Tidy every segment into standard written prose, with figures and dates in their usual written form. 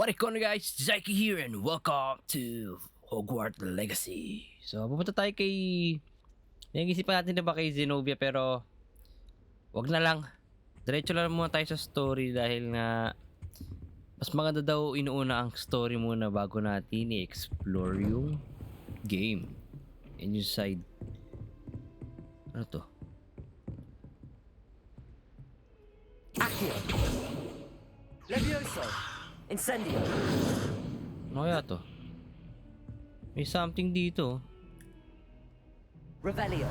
What is going on guys? zHaiky here and welcome to Hogwarts Legacy. So pupunta tayo kay... Nag-isipan natin na ba kay Zenobia pero... Wag na lang. Diretso lang muna tayo sa story dahil nga... Mas maganda daw inuuna ang story muna bago natin i-explore yung game. And yung side. Ano to? Accio! Levioso! Incendio! Ano kaya to? May something dito. Revelio!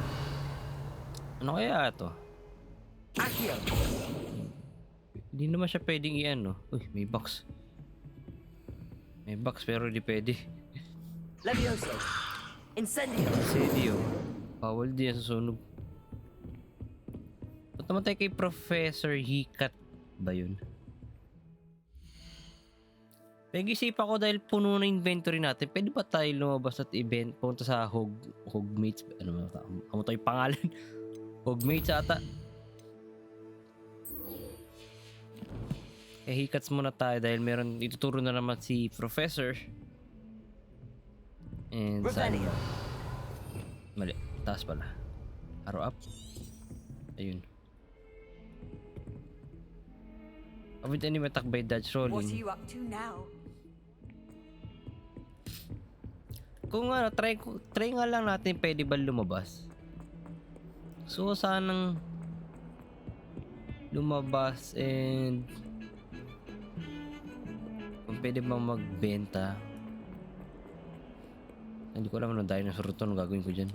Ano kaya to? Accio! Hindi naman siya pwedeng i-ano. Uy, may box. May box pero di pwede. Levioso! Incendio! Incendio. Bawal din sa sunog. Ba't naman tayo kay Professor Hikat ba yun? Nag-isipan ko dahil puno na inventory natin. Pwede ba tayo lumabas at event? Punta sa Hogmates. Ano tayo yung pangalan? Hogmates ata. Eh, hikats muna tayo dahil meron ituturo na naman si Professor. And Revelio! Mali. Taas pala. Arrow up. Ayun. Avoid any attack by dodge rolling. What are you up to now? Kung ano, try nga lang natin pwede ba lumabas. So, sanang lumabas and kung pwede ba magbenta. Hindi ko alam ano dinosaur to, ano gagawin ko dyan.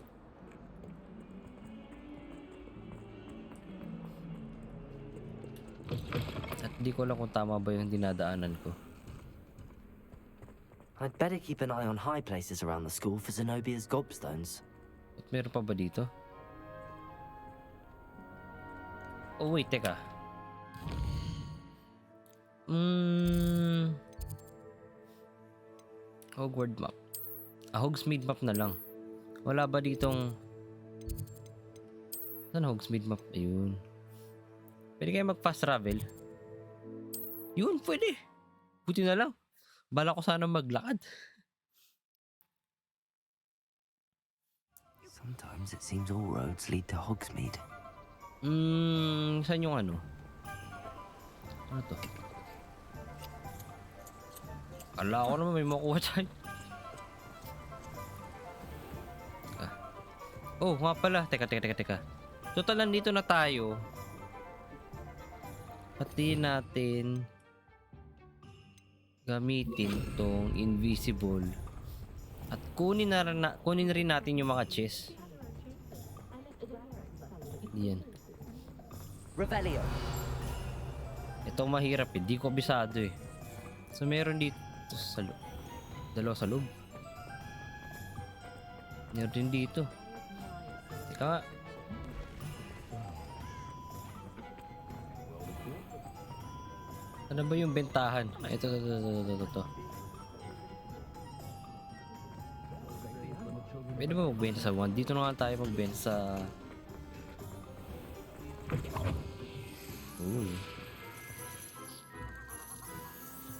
At hindi ko alam kung tama ba yung dinadaanan ko. I'd better keep an eye on high places around the school for Zenobia's gobstones. At meron pa ba dito? Oh wait, teka. Hogwarts map. Hogsmeade map na lang. Wala ba ditong... Saan Hogsmeade map? Ayun. Pwede kayo mag-fast travel? Yun, pwede. Buti na lang. Bala ko sana maglakad. Sometimes it seems all roads lead to Hogsmeade. Saan yung ano? Ano to? Kala ko naman may makuha dyan. Oh, nga pala. Teka. Total, nandito na tayo. Pati natin gamitin tong invisible at kunin rin natin yung mga chest. Yan. Revelio! Ito mahirap eh. Di ko bisado eh. So meron dito sa loob. Dalawa sa loob. Meron din dito. Teka nga. Ano ba yung bentahan? Ah, ito. Pwede ba magbenta sa 1? Dito na nga tayo magbenta sa... Uy.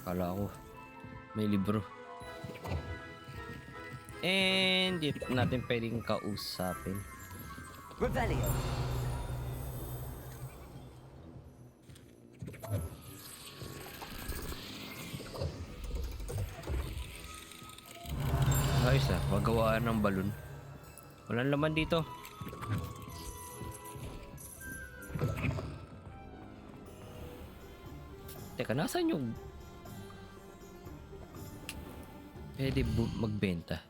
Kala ko may libro. And dito natin pwedeng kausapin. Revelio! Ayos ah, magawaan ng balon. Walang laman dito. Teka, nasaan yung... Pwede magbenta.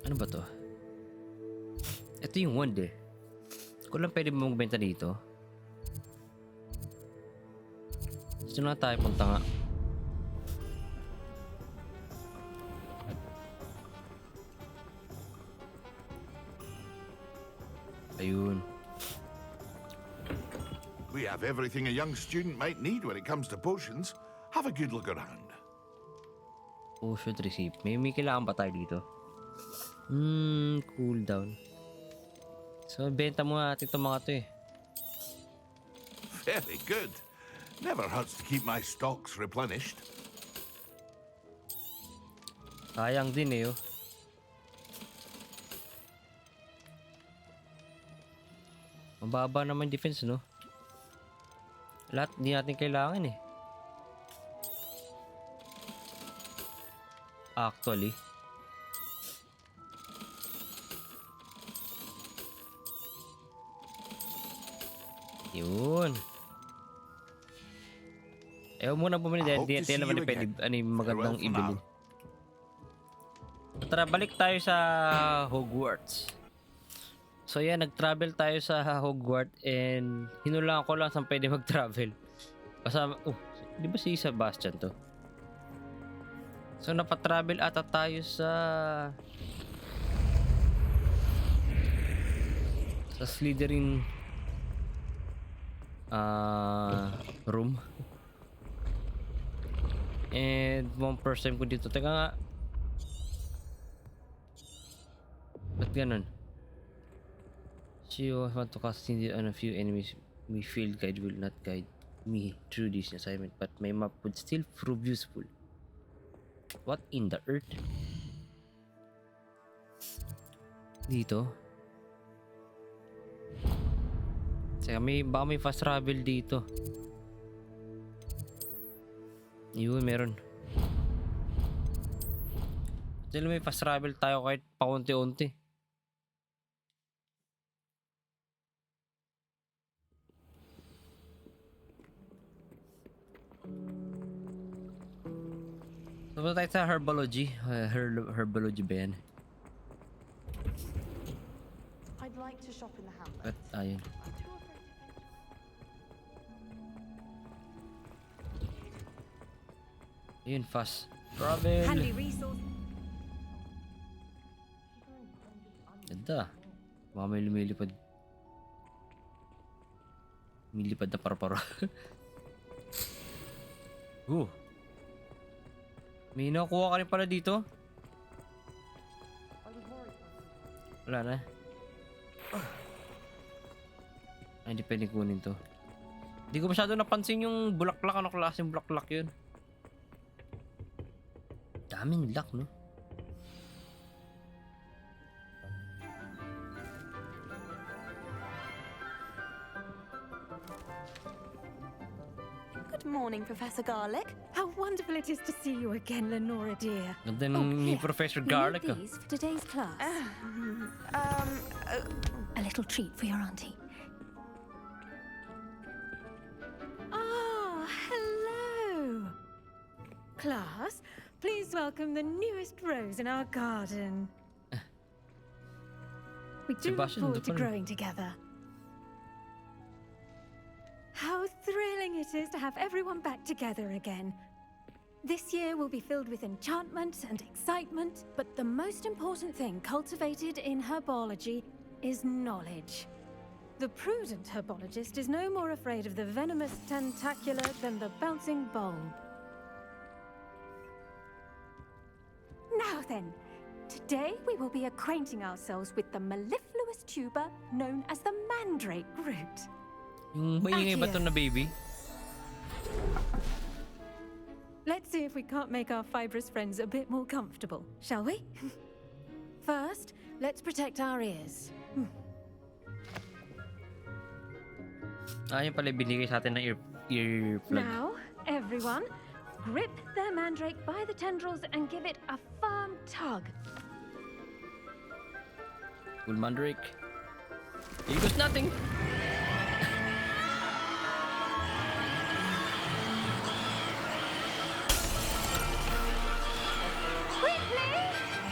Ano ba to? Ito yung wand eh. Kung lang pwede magbenta dito. Dito na tayo punta nga. Ayun. We have everything a young student might need when it comes to potions. Have a good look around. Potion receipt. May kailangan pa tayo dito. Cooldown. So, benta muna natin itong mga to eh. Very good. Never hurts to keep my stocks replenished. Sayang din eh, oh. Mababa naman defense, no? Lahat di natin kailangan eh. Actually. Yun. Ayaw muna bumili dahil di natin naman pwede magandang ibili. Tara, balik tayo sa Hogwarts. So yan, nag-travel tayo sa Hogwarts and hinulaan ko lang saan pwede mag-travel. Kasama, di ba si Sebastian to? So napatravel ata tayo sa Slytherin room. And one first time ko dito. Teka nga. Ba't ganun? She want to cast on a few enemies. My field guide will not guide me through this assignment, but my map would still prove useful. What in the earth? Dito? Saka baka may fast travel dito. Yun, meron. Still may fast travel tayo kahit paunti-unti. So, tayo sa herbology. Herbology ba yan? I'd like to shop in the At hamlet. ayun. Ayun, fast travel. Handy resource. Ganda. Baka may lumilipad. Lumilipad na para-para. May nakuha ka rin pala dito? Wala na. Ay, hindi pwede kunin to. Hindi ko masyado napansin yung bulaklak. Ano klaseng bulaklak yun? Daming luck, no? Good morning, Professor Garlic. How wonderful it is to see you again, Lenora dear. Ganda ni Professor Garlic. You need these for today's class. A little treat for your auntie. Ah, hello. Class, please welcome the newest rose in our garden. We do look Sebastian, forward to doon. growing together. How thrilling it is to have everyone back together again. This year will be filled with enchantment and excitement, but the most important thing cultivated in herbology is knowledge. The prudent herbologist is no more afraid of the venomous tentacular than the bouncing bulb. Now then, today we will be acquainting ourselves with the mellifluous tuber known as the mandrake root. Yung maingay ba ito na baby? Let's see if we can't make our fibrous friends a bit more comfortable, shall we? First, let's protect our ears. Yung pala binigay sa atin ng ear plug. Now, everyone, grip their mandrake by the tendrils and give it a firm tug. Full mandrake. Equals nothing. Quickly,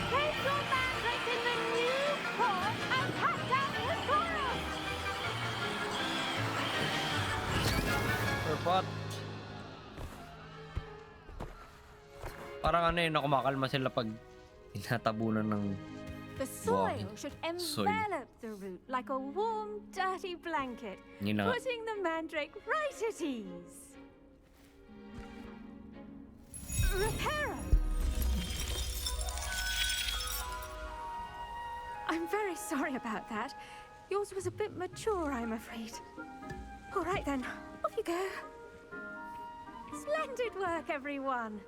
place your mandrake in the new pot and cut out the soil. Pot. Parang ano yun, kumakalma sila pag tinatabunan ng The soil Buhangin. should Soil. envelop the root like a warm, dirty blanket, Yun na nga. putting the mandrake right at ease. Reparo! I'm very sorry about that. Yours was a bit mature, I'm afraid. All right then, go. Splendid work, everyone.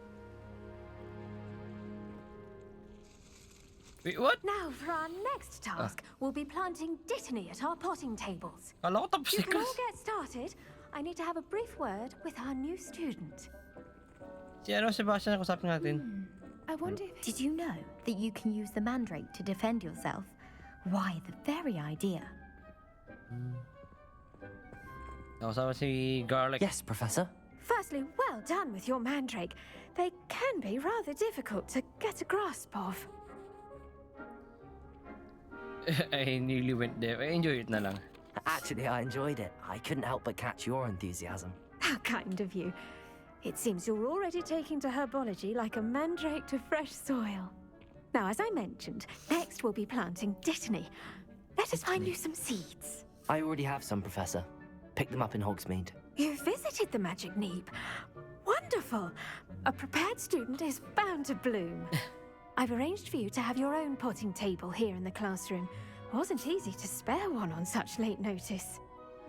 Wait, what? Now, for our next task, we'll be planting dittany at our potting tables. Kala ko tapos You na can all class. get started. I need to have a brief word with our new student. Si Sebastian, kusapin natin. I wonder if... Did you know that you can use the mandrake to defend yourself? Why, the very idea. Nakasama si Garlic. Yes, Professor. Firstly, well done with your mandrake. They can be rather difficult to get a grasp of. I nearly went there. I enjoy it na lang. Actually, I enjoyed it. I couldn't help but catch your enthusiasm. How kind of you. It seems you're already taking to herbology like a mandrake to fresh soil. Now, as I mentioned, next we'll be planting dittany. Let us find you some seeds. I already have some, Professor. Pick them up in Hogsmeade. You visited the Magic Neep. Wonderful. A prepared student is bound to bloom. I've arranged for you to have your own potting table here in the classroom. Wasn't easy to spare one on such late notice.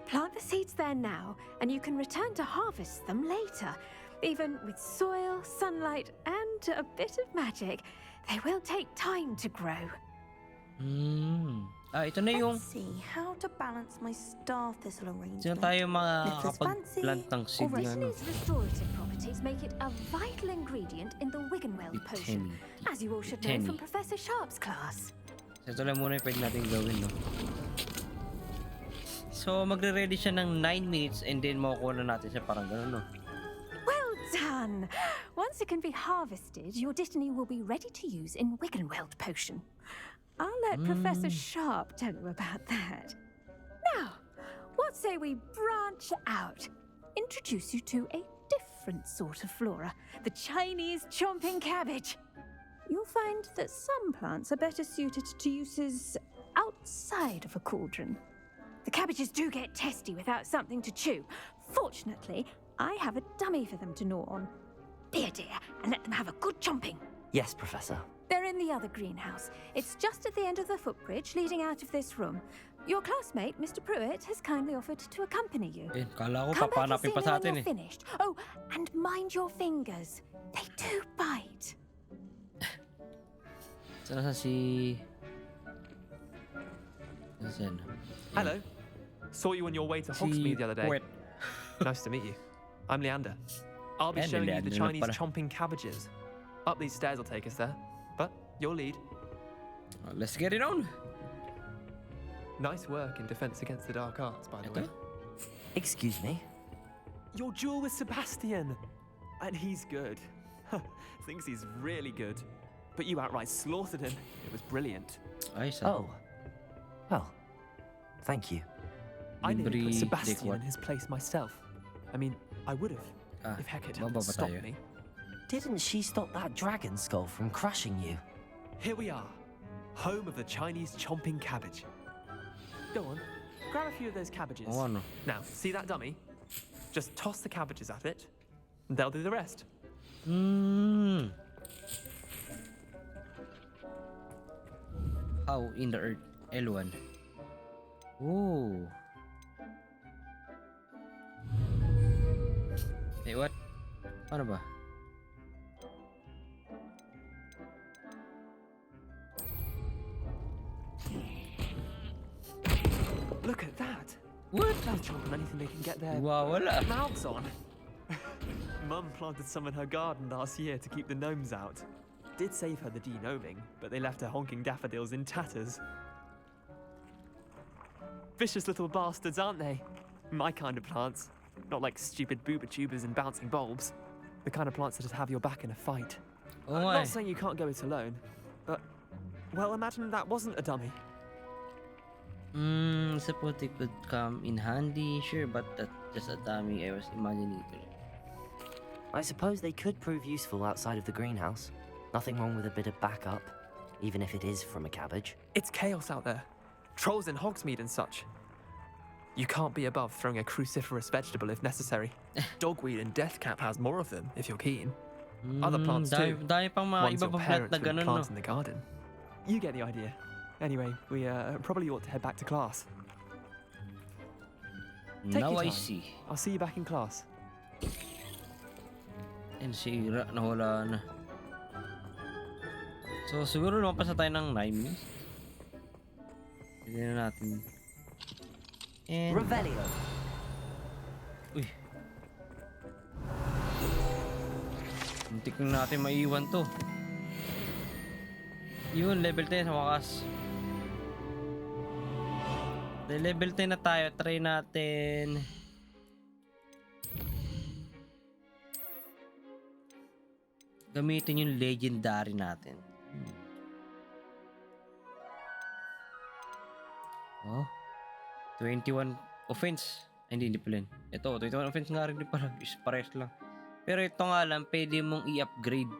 Plant the seeds there now, and you can return to harvest them later. Even with soil, sunlight, and a bit of magic, they will take time to grow. Ito na yung Let's see how to balance my star thistle arrangement. sino tayo Mythos makakapag-plant ng seed na ano. Dittany's restorative properties make it a vital ingredient in the Wiggenweld potion, as you all should know from Dittany. Professor Sharp's class. So, ito lang muna yung pwede natin gawin, no? So, magre-ready siya ng 9 minutes and then makukuha na natin siya parang gano'n, no? Well done! Once it can be harvested, your dittany will be ready to use in Wiggenweld potion. I'll let Professor Sharp tell you about that. Now, what say we branch out? Introduce you to a different sort of flora, the Chinese chomping cabbage. You'll find that some plants are better suited to uses outside of a cauldron. The cabbages do get testy without something to chew. Fortunately, I have a dummy for them to gnaw on. Be a dear and let them have a good chomping. Yes, Professor. They're in the other greenhouse. It's just at the end of the footbridge leading out of this room. Your classmate, Mr. Pruitt, has kindly offered to accompany you. Eh, kala ko Come back and papanapin see pa me sa when atin, you're eh. finished. Oh, and mind your fingers. They do bite. Saan si... Nasaan? Hello. Saw you on your way to Hogsmeade the other day. Pruitt. Nice to meet you. I'm Leander. I'll be And showing you Leander the na Chinese pala. chomping cabbages. Up these stairs will take us there. But your lead. Let's get it on! Nice work in defense against the dark arts, by the way. Excuse me. Your duel with Sebastian. And he's good. Thinks he's really good. But you outright slaughtered him. It was brilliant. Ay, sa... Oh. Well, thank you. I nearly Libre put Sebastian dickwad. in his place myself. I mean, I would have. If Hecate hadn't mababa stopped tayo. me. Didn't she stop that dragon skull from crushing you? Here we are, home of the Chinese chomping cabbage. Go on, grab a few of those cabbages. Oo, ano? Now, see that dummy? Just toss the cabbages at it, and they'll do the rest. How in the earth? L1. Ooh. Wait, what? Ano ba? Look at that! What? They'll chomp on anything they can get their Wala. mouths on. Mum planted some in her garden last year to keep the gnomes out. Did save her the denoming, but they left her honking daffodils in tatters. Vicious little bastards, aren't they? My kind of plants. Not like stupid booba tubers and bouncing bulbs. The kind of plants that'd have your back in a fight. Oh I'm my. not saying you can't go it alone, but... Well, imagine that wasn't a dummy. Suppose it could come in handy, sure, but that's just a dummy. I was imagining it. I suppose they could prove useful outside of the greenhouse. Nothing wrong with a bit of backup, even if it is from a cabbage. It's chaos out there. Trolls in Hogsmeade and such. You can't be above throwing a cruciferous vegetable if necessary. Dogweed and deathcap has more of them, if you're keen. Other plants too. Dami pang mga Ones iba your pa plant parents na would ganun, plant no? in the garden. You get the idea. Anyway, we probably ought to head back to class. Take Now your I time. see. I'll see you back in class. And sira, nawala na. So, siguro lumampas na tayo ng 9 minutes. Tignan na natin. And... Revelio. Uy. Muntik na natin maiwan to. Yun, level 10 sa wakas. Level 10 na tayo. Try natin. Gamitin yung legendary natin. Oh. 21 offense. Ay, hindi pala yun. Ito, 21 offense nga rin din pala. Is pares lang. Pero ito nga lang, pwede mong i-upgrade.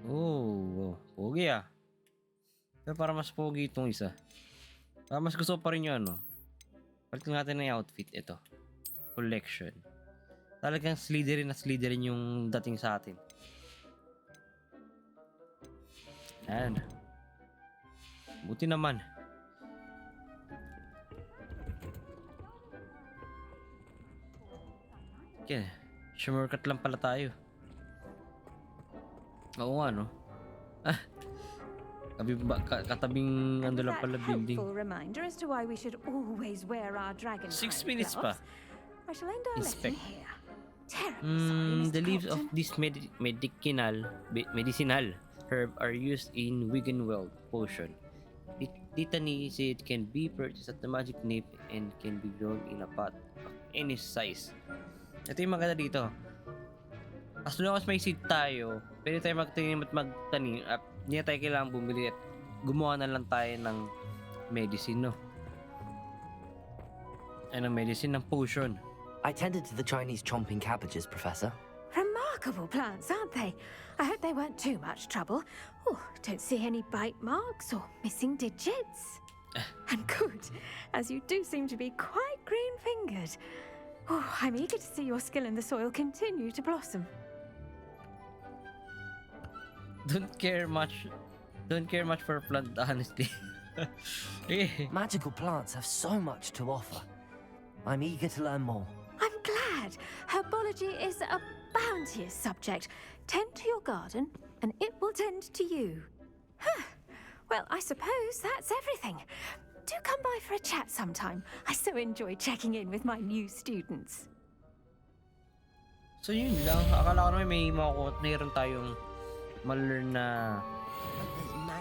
Oh, pogi ah. Pero para mas pogi itong isa. Para mas gusto pa rin yung ano. Palit natin na yung outfit. Ito. Collection. Talagang Slytherin na Slytherin yung dating sa atin. Ayan. Buti naman. Okay. Shimmercut lang pala tayo. Oo nga, no? Ah. Katabing ano lang pala building. Helpful reminder as to why we should always wear our dragon 6 minutes pa. I shall end our Inspect. lesson here. Terribly sorry, Mr. The leaves of Clopton. this medicinal herb are used in Wiggenweld potion. Litany seed can be purchased at the magic nip and can be grown in a pot of any size. Ito yung maganda dito. As long as may seed tayo, pwede tayo magtanim at magtanim at hindi na tayo kailangan bumili at gumawa na lang tayo ng medicine, no? Ay, ng medicine, ng potion. I tended to the Chinese chomping cabbages, Professor. Remarkable plants, aren't they? I hope they weren't too much trouble. Oh, don't see any bite marks or missing digits. And good, as you do seem to be quite green-fingered. Oh, I'm eager to see your skill in the soil continue to blossom. Don't care much for plant, honestly. Eh. Magical plants have so much to offer. I'm eager to learn more. I'm glad. Herbology is a bounteous subject. Tend to your garden, and it will tend to you. Huh. Well, I suppose that's everything. Do come by for a chat sometime. I so enjoy checking in with my new students. So yun lang. Akala ko naman may mayroon tayong ma-learn na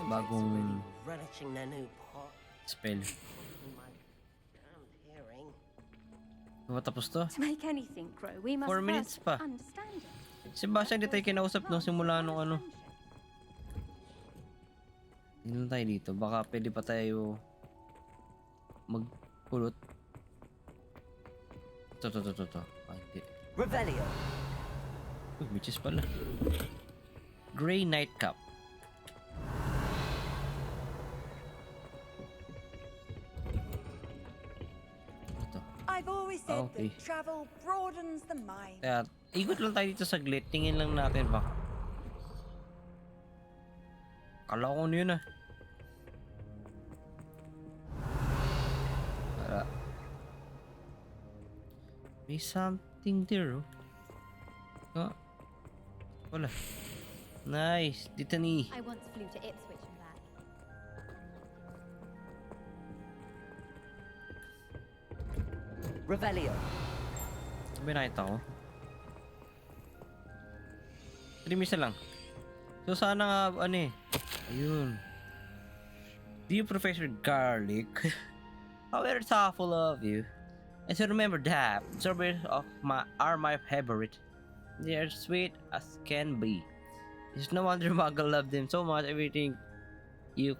bagong relishing their new pot. spell. In my damned hearing. Matapos to. To make anything grow, we must 4 minutes first pa. understand it. Si Basha hindi tayo kinausap nung simula nung ano. Tingnan tayo dito. Baka pwede pa tayo magpulot. Ito. Ah, hindi. Revelio. Uy, witches pala. Grey Nightcap. Ito. I've always said Okay. that travel broadens the mind. Kaya, ikot lang tayo dito saglit. Tingin lang natin baka. Kala ko ano yun ah. Para. May something there oh. Ah. Wala. Nice. Dito ni. I once flew to Ipswich and back. Revelio. Sabi nakita ko. 3 minutes na lang. So sana nga ano eh. Ayun. Dear Professor Garlic, however thoughtful of you. And so remember that strawberries are my favorite. They are sweet as can be. It's no wonder Muggle love them so much. Everything you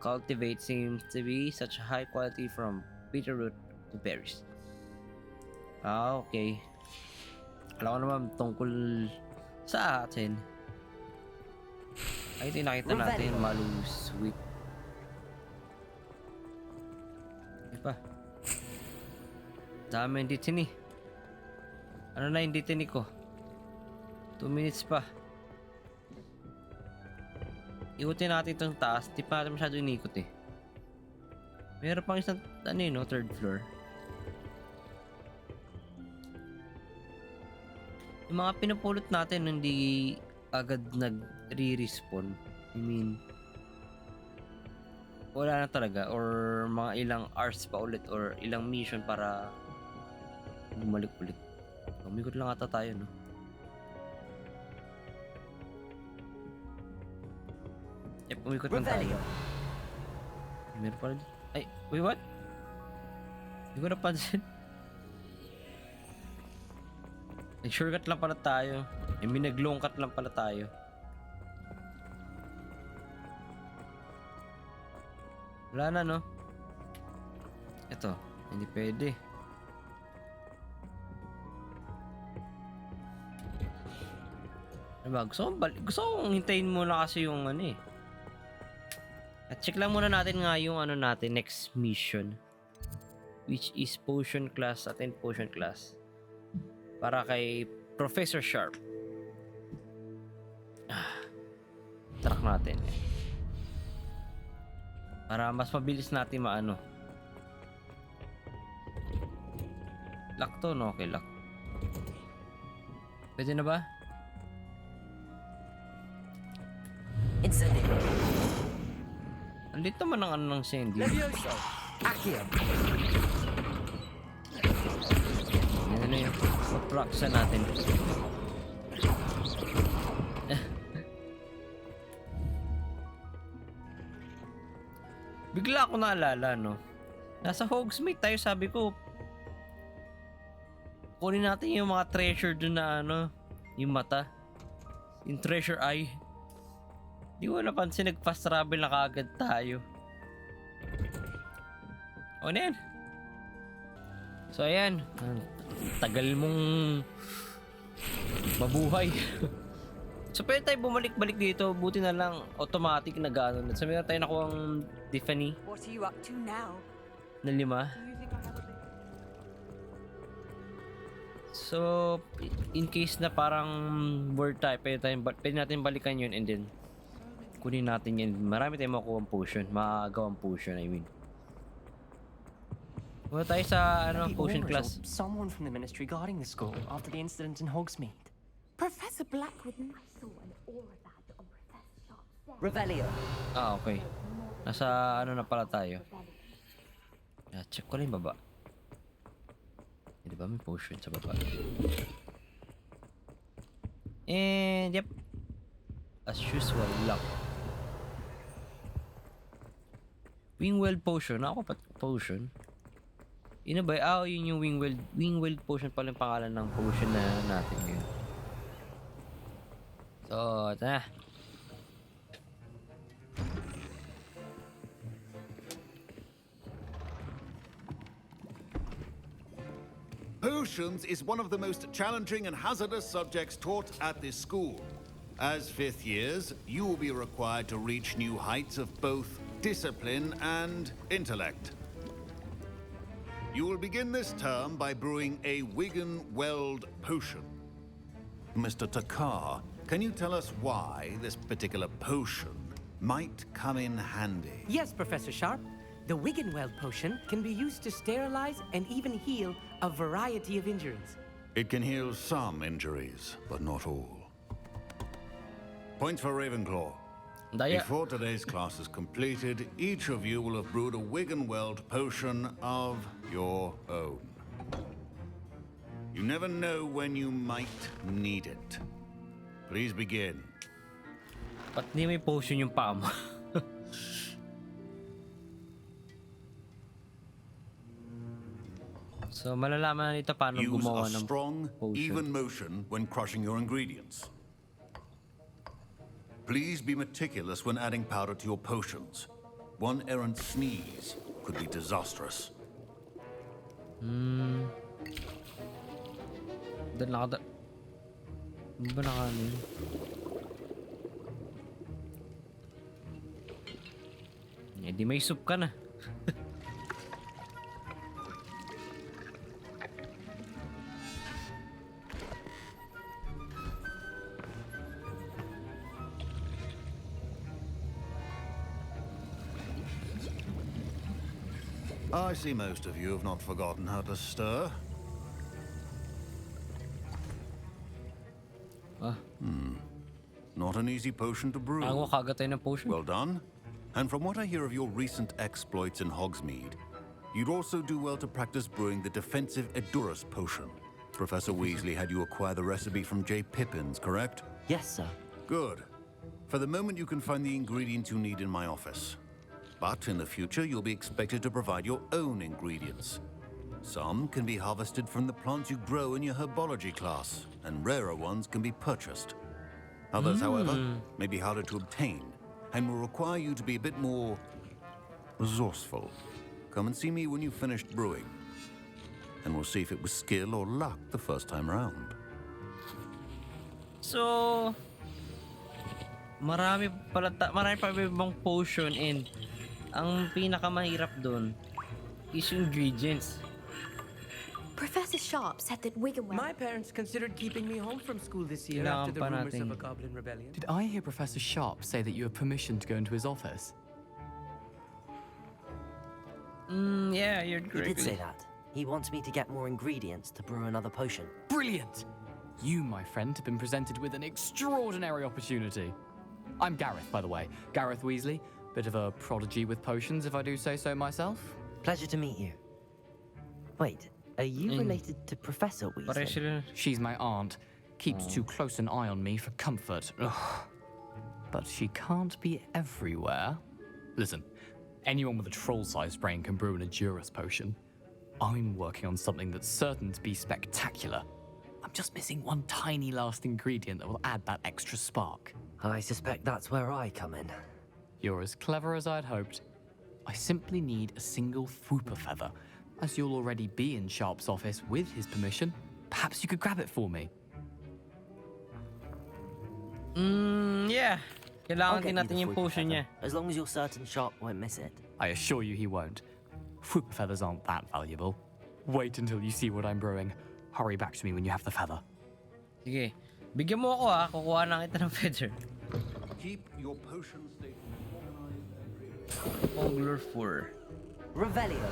cultivate seems to be such high quality from beetroot to berries. Ah, okay. Alam ko naman tungkol sa atin. Ay, ito yung nakita natin. Malu sweet. Di pa. Dami yung ditini. Ano na yung ditini ko? 2 minutes pa. Ikutin natin itong taas. Di pa natin masyado inikot eh. Meron pang isang, ano yun, no? Third floor. Yung mga pinapulot natin, hindi agad nag-re-respawn. I mean, wala na talaga. Or mga ilang hours pa ulit. Or ilang mission para bumalik ulit. Umikot lang ata tayo, no? Yep, umikot lang tayo. Meron pala dito. Ay, wait, what? Hindi ko napansin. Nag-shortcut lang pala tayo. I mean, nag-long cut lang pala tayo. Wala na, no? Ito, hindi pwede. Diba? Gusto kong hintayin muna kasi yung ano eh. At check lang muna natin nga yung ano natin, next mission. Which is potion class, atin potion class. Para kay Professor Sharp. Track natin. Para mas mabilis natin maano. Lock to, no? Okay, lock. Pwede na ba? Incendio. Andito man ang ano ng Sandy. Levioso. Accio. Yan na yun. Paproxa natin. Bigla ako naalala, no? Nasa Hogsmeade tayo, sabi ko. Kunin natin yung mga treasure dun na ano. Yung mata. Yung treasure eye. Di ko napansin, nag-fast travel na kaagad tayo. O na yan. So ayan, tagal mong mabuhay. So pwede tayo bumalik-balik dito, buti na lang automatic na gano'n. So meron tayo nakuhang Tiffany What are you up to now? na 5. Do you think I have a bit? So in case na parang word tayo, pwede natin balikan yun and then kunin natin yun. Marami tayong makuha potion, magagawang potion, I mean. Muna tayo sa ano, potion class. Someone from the ministry guarding the school after the incident in Hogsmeade. Professor Blackwood. Revelio. Ah, okay. Nasa ano na pala tayo. Check ko lang yung baba. Di ba may potion sa baba? And yep. As usual, lock. Wingweld potion. Ako pa potion. Yun na ba? Yun yung Wingweld. Wingweld potion pala yung pangalan ng potion na natin ngayon. So, ito na. Potions is one of the most challenging and hazardous subjects taught at this school. As fifth years, you will be required to reach new heights of both discipline and intellect. You will begin this term by brewing a Wigan Weld potion. Mr. Takar, can you tell us why this particular potion might come in handy? Yes, Professor Sharp. The Wiggenweld potion can be used to sterilize and even heal a variety of injuries. It can heal some injuries, but not all. Points for Ravenclaw. Before today's class is completed, each of you will have brewed a Wiggenweld potion of your own. You never know when you might need it. Please begin. Ba't di may potion yung paa mo? So malalaman nito paano Use gumawa a ng strong, potion. even motion when crushing your ingredients. Please be meticulous when adding powder to your potions. One errant sneeze could be disastrous. Doon nakada... Ano ba nakano yun? Eh di may soup ka na. I see most of you have not forgotten how to stir. Not an easy potion to brew. Ako kagat tayo ng potion. Well done. And from what I hear of your recent exploits in Hogsmeade, you'd also do well to practice brewing the defensive Edurus potion. Professor Weasley had you acquire the recipe from J. Pippins, correct? Yes, sir. Good. For the moment, you can find the ingredients you need in my office. But in the future, you'll be expected to provide your own ingredients. Some can be harvested from the plants you grow in your herbology class, and rarer ones can be purchased. Others, however, may be harder to obtain, and will require you to be a bit more resourceful. Come and see me when you've finished brewing, and we'll see if it was skill or luck the first time round. So, marami pa ibang potion, and ang pinakamahirap doon is yung ingredients. Professor Sharp said that Wiggenweld... My parents considered keeping me home from school this year Kailangan after the pa rumors of nating- a goblin rebellion. Did I hear Professor Sharp say that you have permission to go into his office? Yeah, you're He correct. did say that. He wants me to get more ingredients to brew another potion. Brilliant! You, my friend, have been presented with an extraordinary opportunity. I'm Gareth, by the way. Gareth Weasley. Bit of a prodigy with potions, if I do say so myself. Pleasure to meet you. Wait, are you related to Professor Pareho Weasley? sila. She's my aunt. Keeps too close an eye on me for comfort. Ugh. But she can't be everywhere. Listen, anyone with a troll-sized brain can brew an Edurus potion. I'm working on something that's certain to be spectacular. I'm just missing one tiny last ingredient that will add that extra spark. I suspect that's where I come in. You're as clever as I'd hoped. I simply need a single Fwooper feather. As you'll already be in Sharp's office with his permission, perhaps you could grab it for me. Yeah. I'll Kailangan get din you natin the yung Fwooper potion niya. feather, as long as you're certain Sharp won't miss it. I assure you he won't. Fwooper feathers aren't that valuable. Wait until you see what I'm brewing. Hurry back to me when you have the feather. Sige. Bigyan mo ako kukuha na kita ng feather. Keep your potion station organized. Ogler 4. Revelio.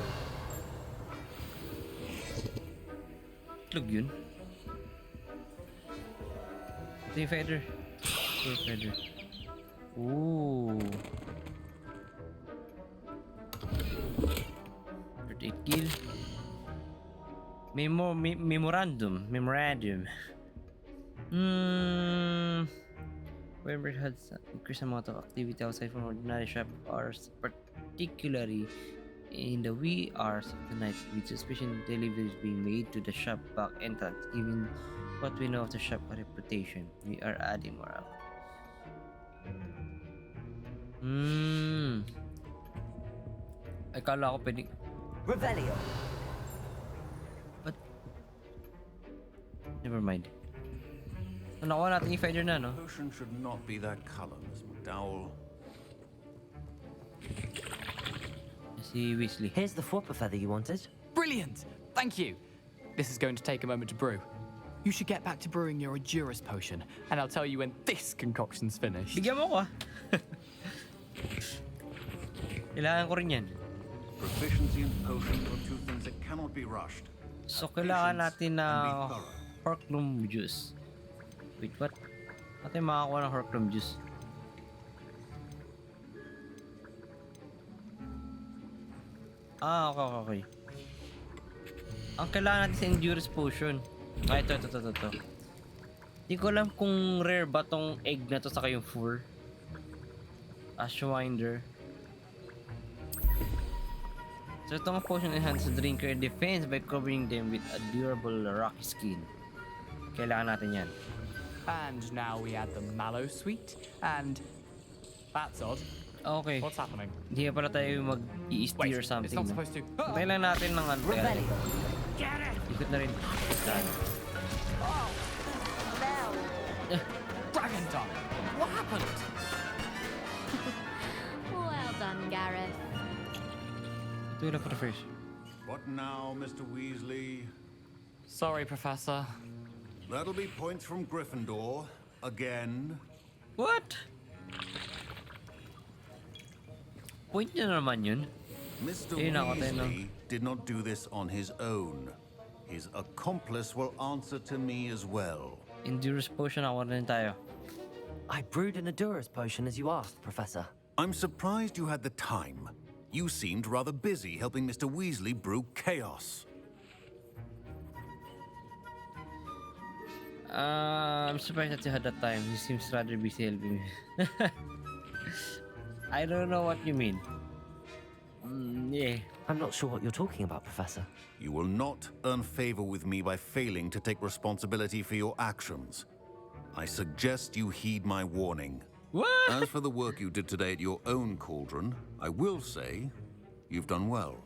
Itlog yun. Ito yung feather. Ogler feather. Ooh. 38 kill. Memorandum. Whoever has increased amount of activity outside from ordinary shop hours, particularly in the wee hours of the night, with suspicion deliveries being made to the shop back entrance. Given what we know of the shop reputation, we are adding more hours. Akala ko pwedeng... Revelio. Never mind. So, nakuha natin yung feather na, no? Potion should not be that color, Miss McDowell. Si Weasley. Here's the Fwooper feather you wanted. Brilliant! Thank you! This is going to take a moment to brew. You should get back to brewing your Edurus potion, and I'll tell you when this concoction's finished. Bigyan mo ko, Kailangan ko rin yan. Proficiency and potion are two things that cannot be rushed. So, kailangan natin na Horcrux juice. Wait, what? Natin makakuha ng Horcrux juice. Okay. Ang kailangan natin sa Endurance Potion. Ito. Hindi ko alam kung rare ba tong egg na to saka yung fur. Ashwinder. So itong potion enhances the drinker defense by covering them with a durable rocky skin. Kailangan natin yan. And now we add the mallow sweet, and that's odd. Okay. What's happening? Hindi pala tayo mag-i-steer or Wait, something. it's not no? supposed to. Tayo lang natin ng ano. Revelio. Ikot na rin. Done. Dragon tongue! What happened? Well done, Gareth. Ito lang for the first. What now, Mr. Weasley? Sorry, Professor. That'll be points from Gryffindor. Again. What? Point niya naman yun. Mr. Yun ako, tayo, no? Weasley did not do this on his own. His accomplice will answer to me as well. Endurance potion ako rin tayo. I brewed an Endurance potion as you asked, Professor. I'm surprised you had the time. You seemed rather busy helping Mr. Weasley brew chaos. I'm surprised that you had that time. You seems rather busy helping me. I don't know what you mean. Yeah. I'm not sure what you're talking about, Professor. You will not earn favor with me by failing to take responsibility for your actions. I suggest you heed my warning. What? As for the work you did today at your own cauldron, I will say you've done well.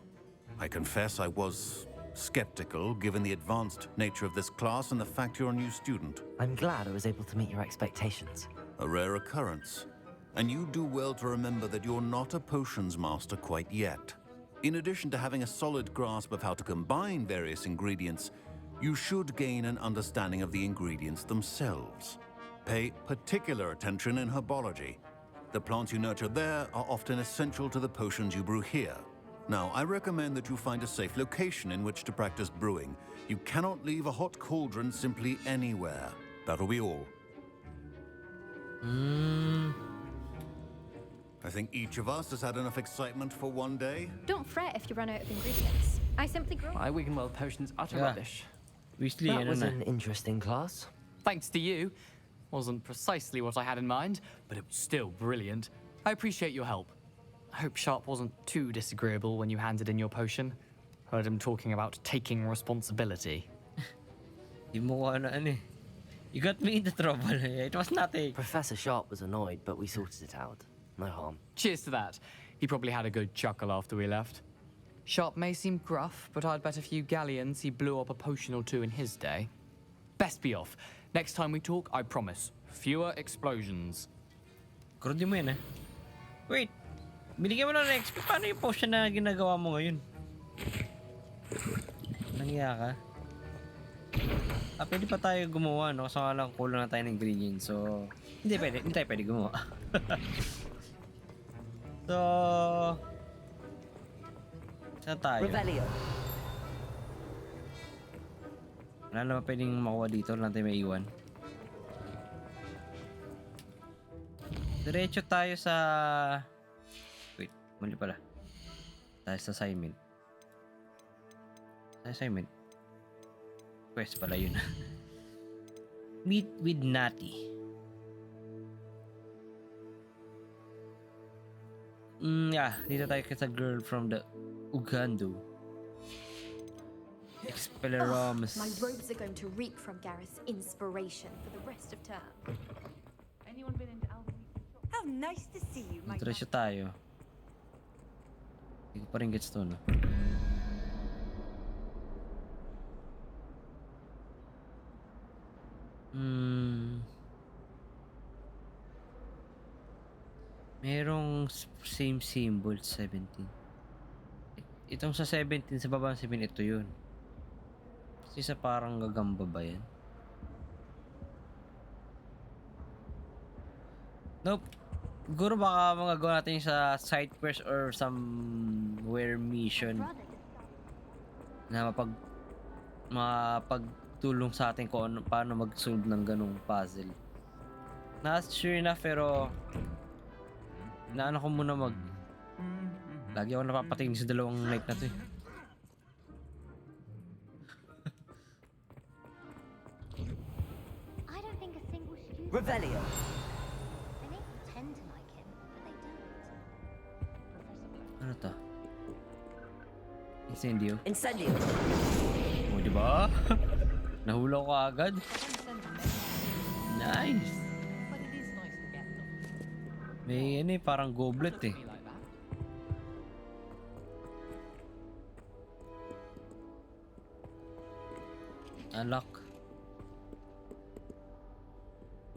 I confess I was skeptical given the advanced nature of this class and the fact you're a new student. I'm glad I was able to meet your expectations. A rare occurrence. And you do well to remember that you're not a potions master quite yet. In addition to having a solid grasp of how to combine various ingredients, you should gain an understanding of the ingredients themselves. Pay particular attention in herbology. The plants you nurture there are often essential to the potions you brew here. Now, I recommend that you find a safe location in which to practice brewing. You cannot leave a hot cauldron simply anywhere. That'll be all. I think each of us has had enough excitement for one day. Don't fret if you run out of ingredients. I simply grow. My Wiggenweld potion's utter Yeah. rubbish. Weasley, That ano was na. an interesting class. Thanks to you. Wasn't precisely what I had in mind, but it was still brilliant. I appreciate your help. I hope Sharp wasn't too disagreeable when you handed in your potion. Heard him talking about taking responsibility. Di mo ko ano eh. You got me into trouble. It was nothing. Professor Sharp was annoyed, but we sorted it out. No harm. Cheers to that. He probably had a good chuckle after we left. Sharp may seem gruff, but I'd bet a few galleons he blew up a potion or two in his day. Best be off. Next time we talk, I promise, fewer explosions. Kurdi mo yan eh. Wait. Binigyan mo na ng XP. Paano yung potion na ginagawa mo ngayon? Nangya ka? Pwede pa tayo gumawa, no? Kasi nga lang kulang na tayo ng ingredients. So, hindi tayo pwede gumawa. So, saan tayo? Revelio. Wala naman pwedeng makuha dito. Wala tayo maiwan. Diretso tayo sa... Wait, mali pala. Tayo sa assignment. Assignment. Quest pala yun. Meet with Natty. Yeah, dito tayo sa girl from the Ugando. Expelleromus. My robes are going to reek from Gareth's inspiration for the rest of term. Anyone been into Albany? How nice to see you, my Diretso tayo. Hindi ko pa rin gets to, no? Merong same symbol 17. Itong sa 17 sa baba ng 7 ito yun. Kasi sa parang gagamba ba yan? Nope. Siguro baka magagawa natin sa side quest or somewhere mission na mapagtulong sa atin kung ano, paano mag-solve ng ganung puzzle. Not sure enough pero inaano ko muna lagi ako napapatingin sa dalawang night na to eh. I don't think a single student. Revelio. They may pretend to like him, but they don't. Ano to? Incendio? Incendio. O, diba? Nahula ko agad. Nice. But it is nice to get them. May ano eh, parang goblet eh. Unlock.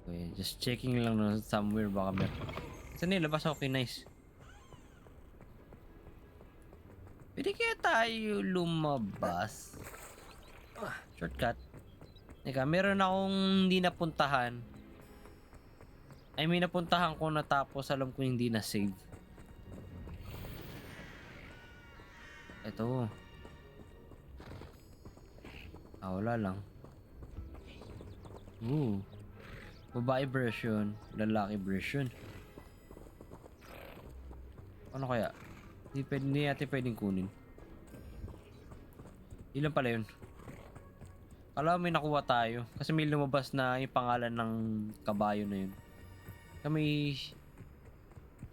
Okay, just checking lang na somewhere baka meron. Saan nilabas? Okay, nice. Pwede kaya tayo lumabas? Shortcut. Teka, meron akong hindi napuntahan. I mean, napuntahan ko natapos. Alam ko hindi na save. Ito. Wala lang. Babae version, lalaki version. Ano kaya? Hindi natin pwedeng kunin. Ilan pala yun? Kala may nakuha tayo. Kasi may lumabas na yung pangalan ng kabayo na yun. Kami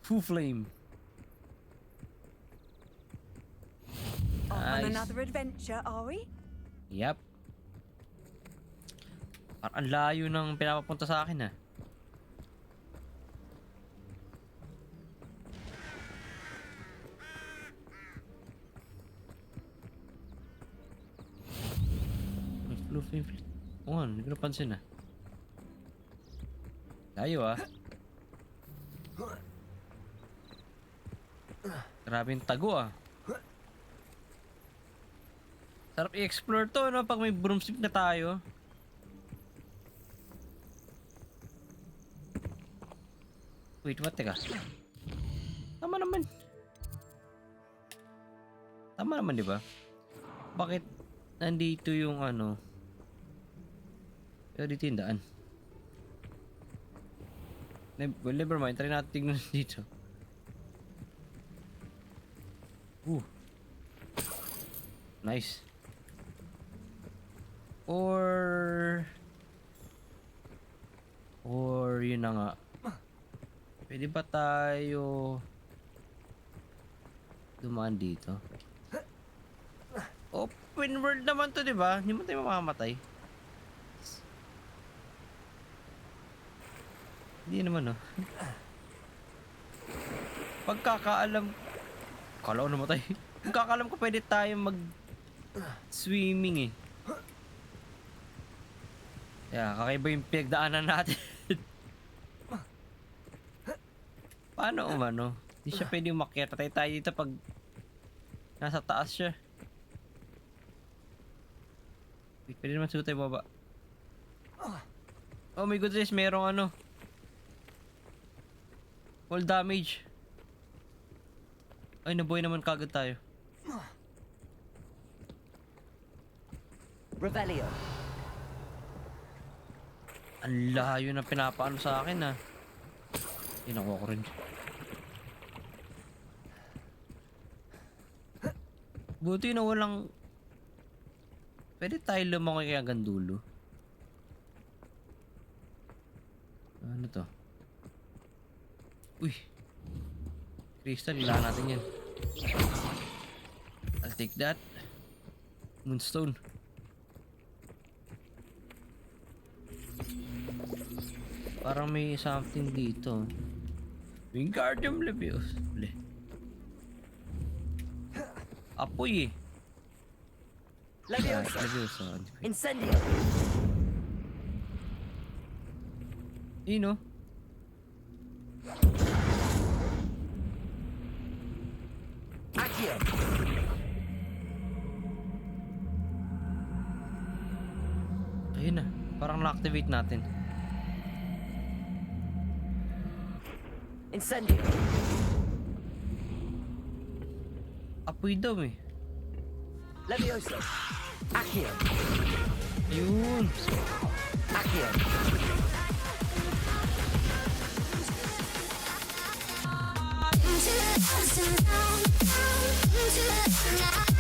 Full Flame. On another adventure, are we? Yep. Parang ang layo ng pinapapunta sa akin ah. Hindi ko napansin ah. Layo ah. Grabing tago ah. Sarap i-explore to, no? Pag may broomstick na tayo. Wait, what? Teka. Tama naman. Tama naman, di ba? Bakit nandito yung ano? Pero dito yung daan. Well, never mind. Try natin tignan dito. Nice. Or yun na nga. Pwede ba tayo dumaan dito? Open world naman to, di ba? Hindi mo tayo mamamatay. Hindi naman, no? Pagkakaalam... Kala ko namatay. Pagkakaalam ko pwede tayo mag-swimming eh. Yeah, kakaiba yung pinagdaanan natin. Paano umano? Hindi siya pwede umakyat. Patay tayo dito pag nasa taas siya. Pwede naman suot tayo baba. Oh my goodness, merong ano. All damage. Ay, nabuhay naman kagad tayo. Revelio. Ang layo na pinapaano sa akin ah. Nakuha ko rin. Buti na walang... Pwede tayo lumangoy kaya hanggang dulo. Ano to? Uy! Crystal, ilaan natin yan. I'll take that. Moonstone. Parang may something dito. Wingardium Leviosa. Apoy eh. Leviosa. Incendio. Ino? Accio. Ayun na. Parang na-activate natin. Incendio. Apoy daw eh. Leviosa. Accio. Yun. Accio. Into the